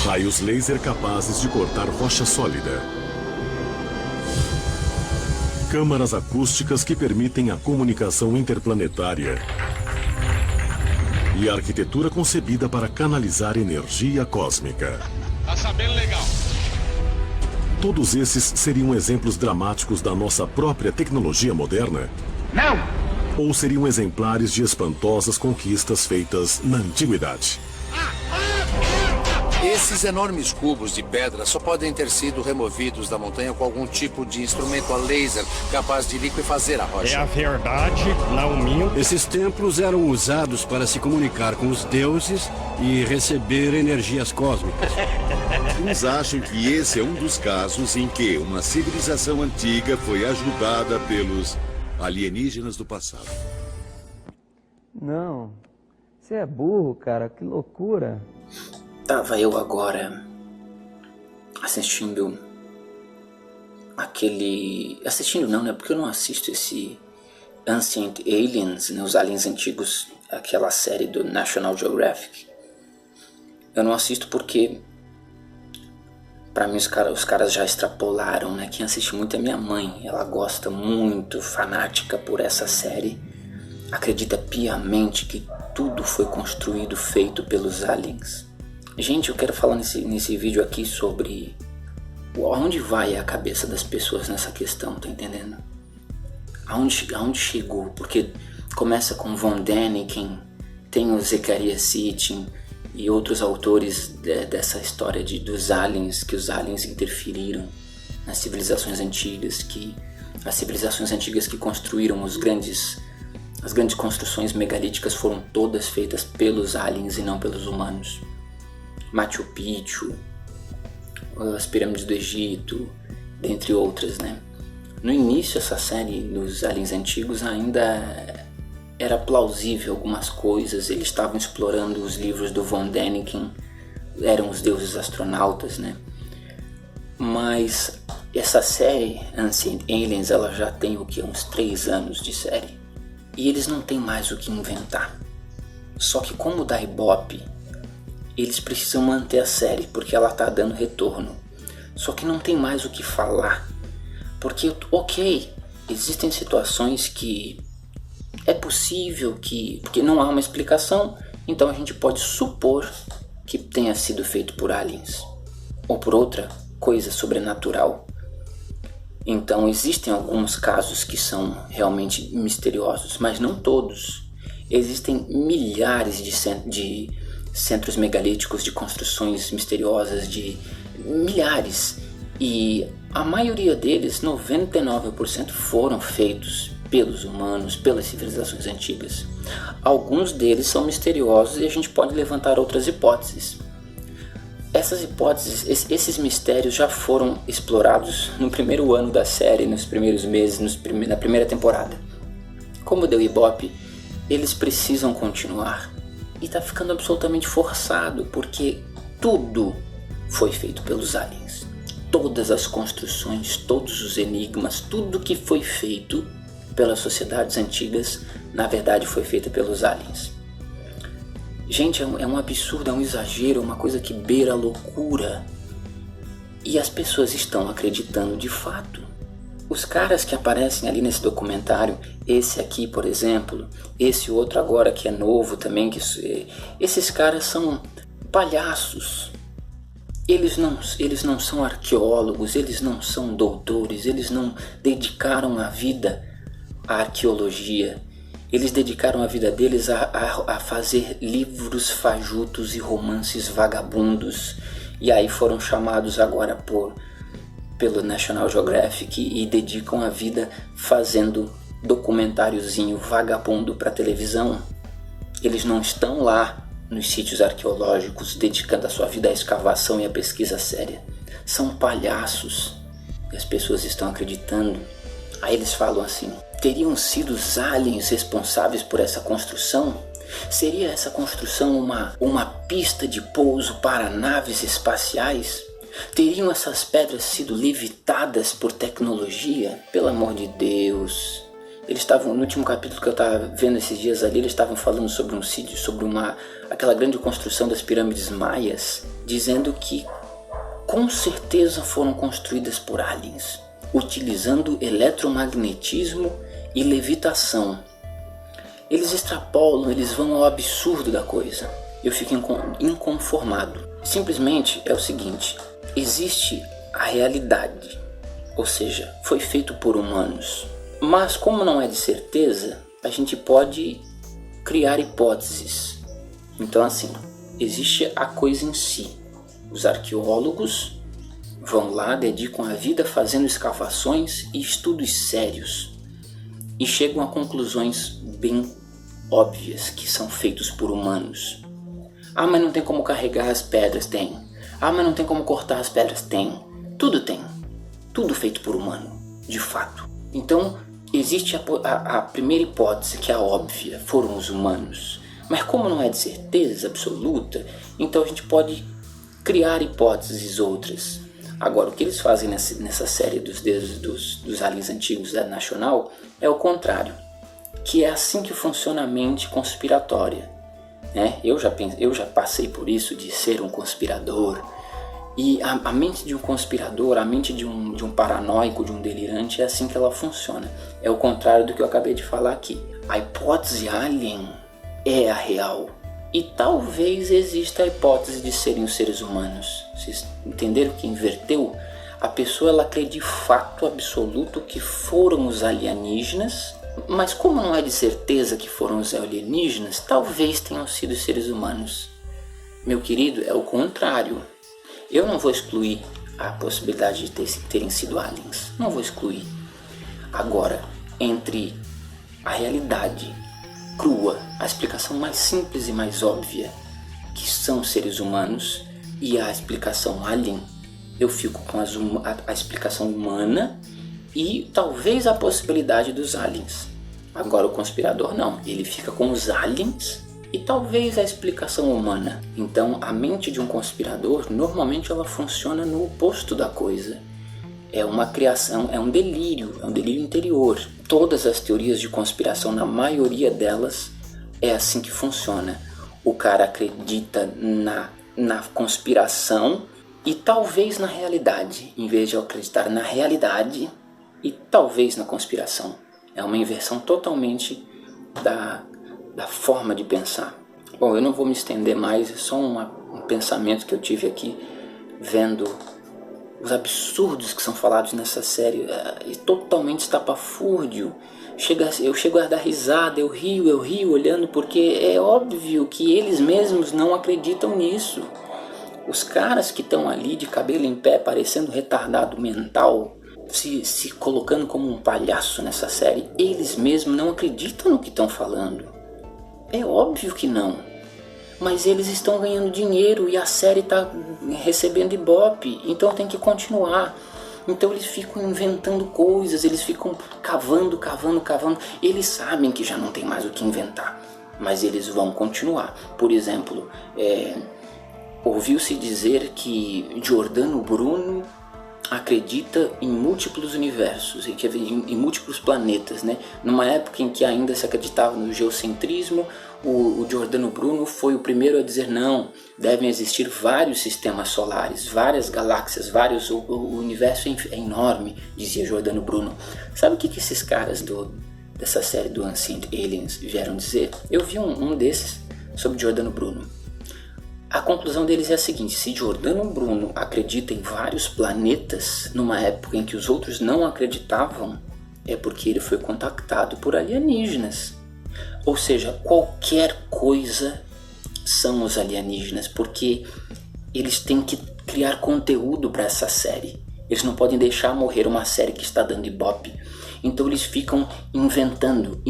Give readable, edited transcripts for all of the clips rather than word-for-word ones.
Raios laser capazes de cortar rocha sólida. Câmaras acústicas que permitem a comunicação interplanetária. E a arquitetura concebida para canalizar energia cósmica. Tá sabendo legal. Todos esses seriam exemplos dramáticos da nossa própria tecnologia moderna? Não! Ou seriam exemplares de espantosas conquistas feitas na antiguidade? Esses enormes cubos de pedra só podem ter sido removidos da montanha com algum tipo de instrumento a laser capaz de liquefazer a rocha. É a verdade, não minto. Esses templos eram usados para se comunicar com os deuses e receber energias cósmicas. Uns acham que esse é um dos casos em que uma civilização antiga foi ajudada pelos alienígenas do passado. Não, você é burro, cara, que loucura. Tava eu agora assistindo aquele... Assistindo não, né? Porque eu não assisto esse Ancient Aliens, né? Os aliens antigos, aquela série do National Geographic. Eu não assisto porque, pra mim, os caras já extrapolaram, né? Quem assiste muito é minha mãe. Ela gosta muito, fanática por essa série. Acredita piamente que tudo foi construído, feito pelos aliens. Gente, eu quero falar nesse vídeo aqui sobre aonde vai a cabeça das pessoas nessa questão, tá entendendo? Aonde chegou? Porque começa com Von Däniken, tem o Zecharia Sitchin e outros autores dessa história dos aliens, que os aliens interferiram nas civilizações antigas, que as civilizações antigas que construíram as grandes construções megalíticas foram todas feitas pelos aliens e não pelos humanos. Machu Picchu, as pirâmides do Egito, dentre outras, né? No início, essa série dos aliens antigos ainda era plausível algumas coisas. Eles estavam explorando os livros do Von Däniken, eram os deuses astronautas, né? Mas essa série, Ancient Aliens, ela já tem uns 3 anos de série. E eles não têm mais o que inventar. Só que como da Ibope, eles precisam manter a série, porque ela tá dando retorno. Só que não tem mais o que falar. Porque, ok, existem situações que é possível porque não há uma explicação, então a gente pode supor que tenha sido feito por aliens. Ou por outra coisa sobrenatural. Então existem alguns casos que são realmente misteriosos, mas não todos. Existem milhares de centros megalíticos, de construções misteriosas, de milhares, e a maioria deles, 99%, foram feitos pelos humanos, pelas civilizações antigas. Alguns deles são misteriosos e a gente pode levantar outras hipóteses. Essas hipóteses, esses mistérios já foram explorados no primeiro ano da série, nos primeiros meses, na primeira temporada. Como deu Ibope, eles precisam continuar. E tá ficando absolutamente forçado, porque tudo foi feito pelos aliens. Todas as construções, todos os enigmas, tudo que foi feito pelas sociedades antigas, na verdade foi feito pelos aliens. Gente, é um absurdo, é um exagero, é uma coisa que beira a loucura. E as pessoas estão acreditando de fato. Os caras que aparecem ali nesse documentário, esse aqui, por exemplo, esse outro agora que é novo também, esses caras são palhaços. Eles não são arqueólogos, eles não são doutores, eles não dedicaram a vida à arqueologia. Eles dedicaram a vida deles a fazer livros fajutos e romances vagabundos. E aí foram chamados agora pelo National Geographic e dedicam a vida fazendo documentáriozinho vagabundo para televisão. Eles não estão lá nos sítios arqueológicos dedicando a sua vida à escavação e à pesquisa séria. São palhaços e as pessoas estão acreditando. Aí eles falam assim: teriam sido os aliens responsáveis por essa construção? Seria essa construção uma pista de pouso para naves espaciais? Teriam essas pedras sido levitadas por tecnologia? Pelo amor de Deus. Eles estavam, no último capítulo que eu estava vendo esses dias ali, eles estavam falando sobre um sítio, sobre aquela grande construção das pirâmides maias. dizendo que com certeza foram construídas por aliens, utilizando eletromagnetismo e levitação. Eles extrapolam, eles vão ao absurdo da coisa. Eu fico inconformado. Simplesmente é o seguinte: existe a realidade, ou seja, foi feito por humanos. Mas como não é de certeza, a gente pode criar hipóteses. Então assim, existe a coisa em si. Os arqueólogos vão lá, dedicam a vida fazendo escavações e estudos sérios e chegam a conclusões bem óbvias que são feitos por humanos. Ah, mas não tem como carregar as pedras? Tem. Ah, mas não tem como cortar as pedras? Tem. Tudo tem. Tudo feito por humano, de fato. Então, existe a primeira hipótese, que é a óbvia, foram os humanos. Mas como não é de certeza absoluta, então a gente pode criar hipóteses outras. Agora, o que eles fazem nessa série dos deuses dos aliens antigos da National é o contrário, que é assim que funciona a mente conspiratória. Eu já passei por isso, de ser um conspirador, e a mente de um conspirador, a mente de um paranoico, de um delirante, é assim que ela funciona. É o contrário do que eu acabei de falar aqui. A hipótese alien é a real, e talvez exista a hipótese de serem os seres humanos. Vocês entenderam que inverteu? A pessoa ela crê de fato absoluto que foram os alienígenas, mas como não é de certeza que foram os alienígenas, talvez tenham sido os seres humanos. Meu querido, é o contrário. Eu não vou excluir a possibilidade de terem sido aliens. Não vou excluir. Agora, entre a realidade crua, a explicação mais simples e mais óbvia, que são seres humanos, e a explicação alien, eu fico com a explicação humana e talvez a possibilidade dos aliens. Agora o conspirador não, ele fica com os aliens e talvez a explicação humana. Então a mente de um conspirador normalmente ela funciona no oposto da coisa. É uma criação, é um delírio interior. Todas as teorias de conspiração, na maioria delas, é assim que funciona. O cara acredita na conspiração e talvez na realidade, em vez de acreditar na realidade e talvez na conspiração. É uma inversão totalmente da forma de pensar. Bom, eu não vou me estender mais, é só um pensamento que eu tive aqui vendo os absurdos que são falados nessa série, e totalmente estapafúrdio. Eu chego a dar risada, eu rio olhando, porque é óbvio que eles mesmos não acreditam nisso. Os caras que estão ali de cabelo em pé, parecendo retardado mental, se colocando como um palhaço nessa série, eles mesmos não acreditam no que estão falando. É óbvio que não. Mas eles estão ganhando dinheiro e a série está recebendo ibope, então tem que continuar. Então eles ficam inventando coisas, eles ficam cavando. Eles sabem que já não tem mais o que inventar, mas eles vão continuar. Por exemplo, ouviu-se dizer que Giordano Bruno acredita em múltiplos universos, em múltiplos planetas, né? Numa época em que ainda se acreditava no geocentrismo, o Giordano Bruno foi o primeiro a dizer não, devem existir vários sistemas solares, várias galáxias, o universo é enorme, dizia Giordano Bruno. Sabe o que esses caras dessa série do Ancient Aliens vieram dizer? Eu vi um desses sobre Giordano Bruno. A conclusão deles é a seguinte: se Giordano Bruno acredita em vários planetas numa época em que os outros não acreditavam, é porque ele foi contactado por alienígenas. Ou seja, qualquer coisa são os alienígenas, porque eles têm que criar conteúdo para essa série. Eles não podem deixar morrer uma série que está dando ibope. Então eles ficam inventando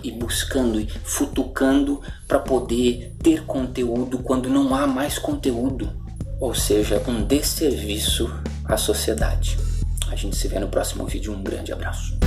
e buscando e futucando para poder ter conteúdo quando não há mais conteúdo. Ou seja, um desserviço à sociedade. A gente se vê no próximo vídeo. Um grande abraço.